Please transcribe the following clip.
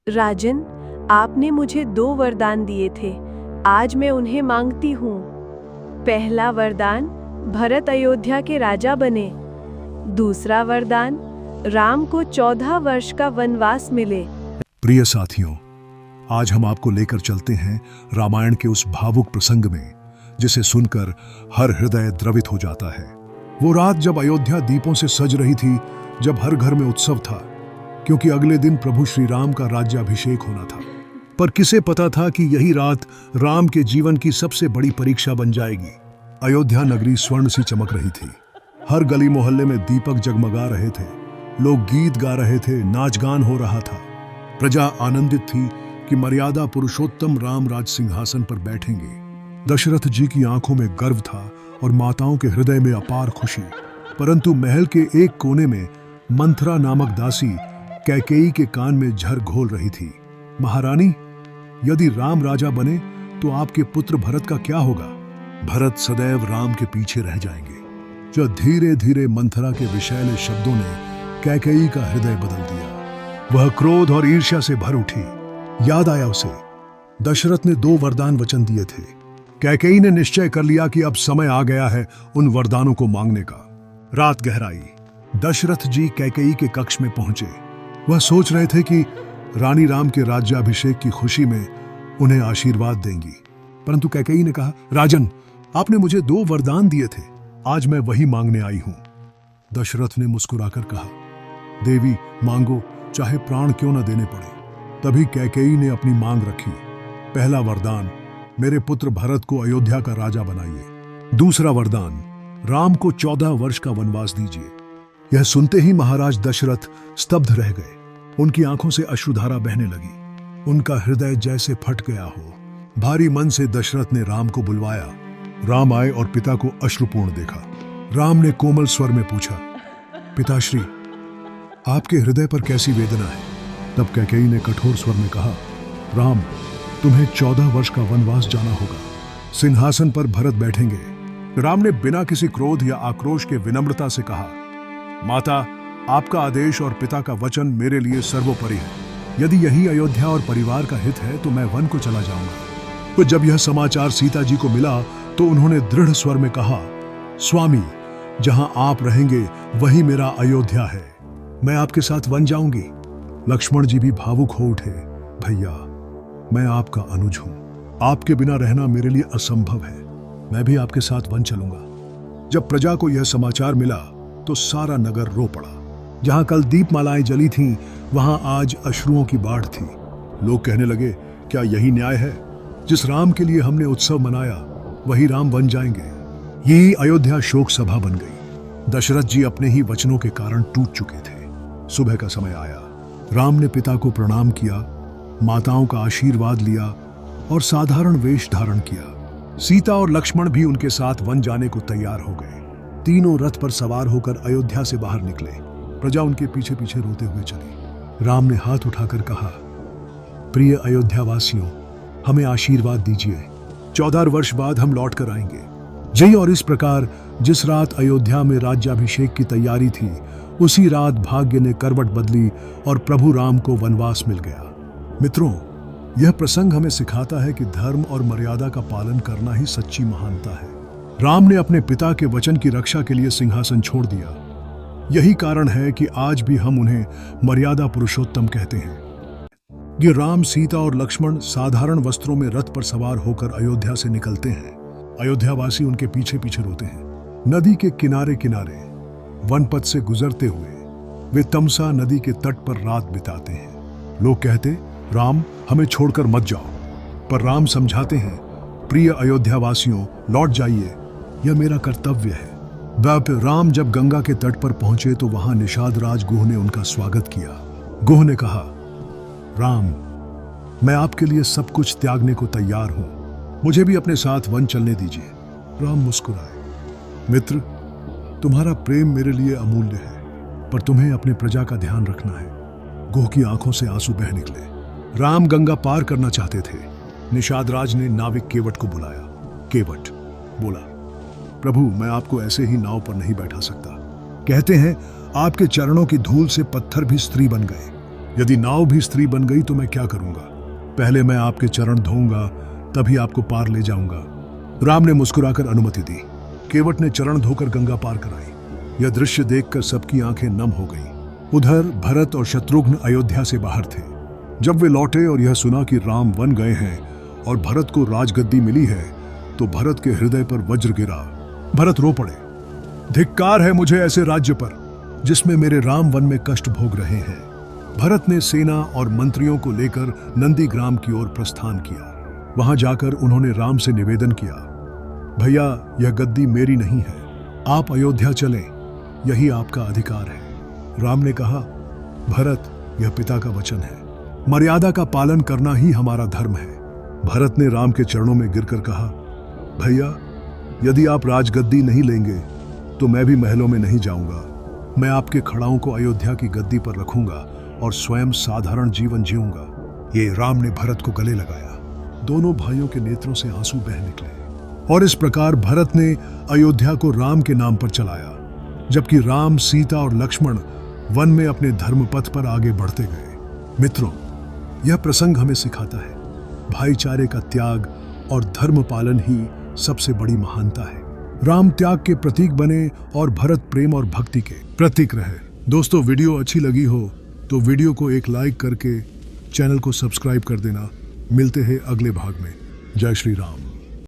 राजन, आपने मुझे 2 वरदान दिए थे। आज मैं उन्हें मांगती हूँ। पहला वरदान, भरत अयोध्या के राजा बने। दूसरा वरदान, राम को 14 वर्ष का वनवास मिले। प्रिय साथियों, आज हम आपको लेकर चलते हैं रामायण के उस भावुक प्रसंग में जिसे सुनकर हर हृदय द्रवित हो जाता है। वो रात जब अयोध्या दीपों से सज रही थी, जब हर घर में उत्सव था, क्योंकि अगले दिन प्रभु श्री राम का राज्याभिषेक होना था। पर किसे पता था कि यही रात राम के जीवन की सबसे बड़ी परीक्षा बन जाएगी। अयोध्या नगरी स्वर्ण सी चमक रही थी। हर गली मोहल्ले में दीपक जगमगा रहे थे, लोग गीत गा रहे थे, नाच गान हो रहा था। प्रजा आनंदित थी कि मर्यादा पुरुषोत्तम राम राज सिंहासन पर बैठेंगे। दशरथ जी की आंखों में गर्व था और माताओं के हृदय में अपार खुशी। परंतु महल के एक कोने में मंथरा नामक दासी कैकेयी के कान में झर घोल रही थी। महारानी, यदि राम राजा बने तो आपके पुत्र भरत का क्या होगा? भरत सदैव राम के पीछे रह जाएंगे। जो धीरे धीरे मंथरा के विषैले शब्दों ने कैकेयी का हृदय बदल दिया। वह क्रोध और ईर्ष्या से भर उठी। याद आया उसे, दशरथ ने 2 वरदान वचन दिए थे। कैकेयी ने निश्चय कर लिया कि अब समय आ गया है उन वरदानों को मांगने का। रात गहराई। दशरथ जी कैकेयी के कक्ष में पहुंचे। वह सोच रहे थे कि रानी राम के राज्याभिषेक की खुशी में उन्हें आशीर्वाद देंगी। परंतु कैकेयी ने कहा, राजन, आपने मुझे 2 वरदान दिए थे, आज मैं वही मांगने आई हूं। दशरथ ने मुस्कुराकर कहा, देवी मांगो, चाहे प्राण क्यों न देने पड़े। तभी कैकेयी ने अपनी मांग रखी। पहला वरदान, मेरे पुत्र भरत को अयोध्या का राजा बनाइए। दूसरा वरदान, राम को 14 वर्ष का वनवास दीजिए। यह सुनते ही महाराज दशरथ स्तब्ध रह गए। उनकी आंखों से अश्रुधारा बहने लगी। उनका हृदय जैसे फट गया हो। भारी मन से दशरथ ने राम को बुलवाया। राम आए और पिता को अश्रुपूर्ण देखा। राम ने कोमल स्वर में पूछा, पिताश्री, आपके हृदय पर कैसी वेदना है? तब कैकेयी ने कठोर स्वर में कहा, राम, तुम्हें 14 वर्ष का वनवास जाना होगा। सिंहासन पर भरत बैठेंगे। राम ने बिना किसी क्रोध या आक्रोश के विनम्रता से कहा, माता, आपका आदेश और पिता का वचन मेरे लिए सर्वोपरि है। यदि यही अयोध्या और परिवार का हित है तो मैं वन को चला जाऊंगा। तो जब यह समाचार सीता जी को मिला तो उन्होंने दृढ़ स्वर में कहा, स्वामी, जहां आप रहेंगे वही मेरा अयोध्या है। मैं आपके साथ वन जाऊंगी। लक्ष्मण जी भी भावुक हो उठे। भैया, मैं आपका अनुज हूं। आपके बिना रहना मेरे लिए असंभव है। मैं भी आपके साथ वन चलूंगा। जब प्रजा को यह समाचार मिला तो सारा नगर रो पड़ा। जहां कल दीपमालाएं जली थीं, वहां आज अश्रुओं की बाढ़ थी। लोग कहने लगे, क्या यही न्याय है? जिस राम के लिए हमने उत्सव मनाया, वही राम बन जाएंगे। यही अयोध्या शोक सभा बन गई। दशरथ जी अपने ही वचनों के कारण टूट चुके थे। सुबह का समय आया। राम ने पिता को प्रणाम किया, माताओं का आशीर्वाद लिया और साधारण वेश धारण किया। सीता और लक्ष्मण भी उनके साथ वन जाने को तैयार हो गए। तीनों रथ पर सवार होकर अयोध्या से बाहर निकले। प्रजा उनके पीछे पीछे रोते हुए चली। राम ने हाथ उठाकर कहा, प्रिय अयोध्यावासियों, हमें आशीर्वाद दीजिए। 14 वर्ष बाद हम लौट कर आएंगे। जय। और इस प्रकार जिस रात अयोध्या में राज्याभिषेक की तैयारी थी, उसी रात भाग्य ने करवट बदली और प्रभु राम को वनवास मिल गया। मित्रों, यह प्रसंग हमें सिखाता है कि धर्म और मर्यादा का पालन करना ही सच्ची महानता है। राम ने अपने पिता के वचन की रक्षा के लिए सिंहासन छोड़ दिया। यही कारण है कि आज भी हम उन्हें मर्यादा पुरुषोत्तम कहते हैं। ये राम, सीता और लक्ष्मण साधारण वस्त्रों में रथ पर सवार होकर अयोध्या से निकलते हैं। अयोध्यावासी उनके पीछे पीछे रोते हैं। नदी के किनारे किनारे वनपथ से गुजरते हुए वे तमसा नदी के तट पर रात बिताते हैं। लोग कहते, राम, हमें छोड़कर मत जाओ। पर राम समझाते हैं, प्रिय अयोध्यावासियों, लौट जाइए, यह मेरा कर्तव्य है। राम जब गंगा के तट पर पहुंचे तो वहां निषाद राज गुह ने उनका स्वागत किया। गुह ने कहा, राम, मैं आपके लिए सब कुछ त्यागने को तैयार हूं। मुझे भी अपने साथ वन चलने दीजिए। राम मुस्कुराए। मित्र, तुम्हारा प्रेम मेरे लिए अमूल्य है, पर तुम्हें अपने प्रजा का ध्यान रखना है। गुह की आंखों से आंसू बह निकले। राम गंगा पार करना चाहते थे। निषाद राज ने नाविक केवट को बुलाया। केवट बोला, प्रभु, मैं आपको ऐसे ही नाव पर नहीं बैठा सकता। कहते हैं, आपके चरणों की धूल से पत्थर भी स्त्री बन गए। यदि नाव भी स्त्री बन गई तो मैं क्या करूंगा? पहले मैं आपके चरण धोऊंगा, तभी आपको पार ले जाऊंगा। राम ने मुस्कुराकर अनुमति दी। केवट ने चरण धोकर गंगा पार कराई। यह दृश्य देखकर सबकी आंखें नम हो गईं। उधर भरत और शत्रुघ्न अयोध्या से बाहर थे। जब वे लौटे और यह सुना कि राम वन गए हैं और भरत को राजगद्दी मिली है, तो भरत के हृदय पर वज्र गिरा। भरत रो पड़े। धिक्कार है मुझे ऐसे राज्य पर जिसमें मेरे राम वन में कष्ट भोग रहे हैं। भरत ने सेना और मंत्रियों को लेकर नंदीग्राम की ओर प्रस्थान किया। वहां जाकर उन्होंने राम से निवेदन किया, भैया यह गद्दी मेरी नहीं है, आप अयोध्या चलें, यही आपका अधिकार है। राम ने कहा, भरत यह पिता का वचन है, मर्यादा का पालन करना ही हमारा धर्म है। भरत ने राम के चरणों में गिरकर कहा, भैया यदि आप राजगद्दी नहीं लेंगे तो मैं भी महलों में नहीं जाऊंगा। मैं आपके खड़ाओं को अयोध्या की गद्दी पर रखूंगा और स्वयं साधारण जीवन जीऊंगा। ये राम ने भरत को गले लगाया। दोनों भाइयों के नेत्रों से आंसू बह निकले और इस प्रकार भरत ने अयोध्या को राम के नाम पर चलाया, जबकि राम, सीता और लक्ष्मण वन में अपने धर्म पथ पर आगे बढ़ते गए। मित्रों, यह प्रसंग हमें सिखाता है भाईचारे का त्याग और धर्म पालन ही सबसे बड़ी महानता है। राम त्याग के प्रतीक बने और भरत प्रेम और भक्ति के प्रतीक रहे। दोस्तों, वीडियो अच्छी लगी हो तो वीडियो को एक लाइक करके चैनल को सब्सक्राइब कर देना। मिलते हैं अगले भाग में। जय श्री राम।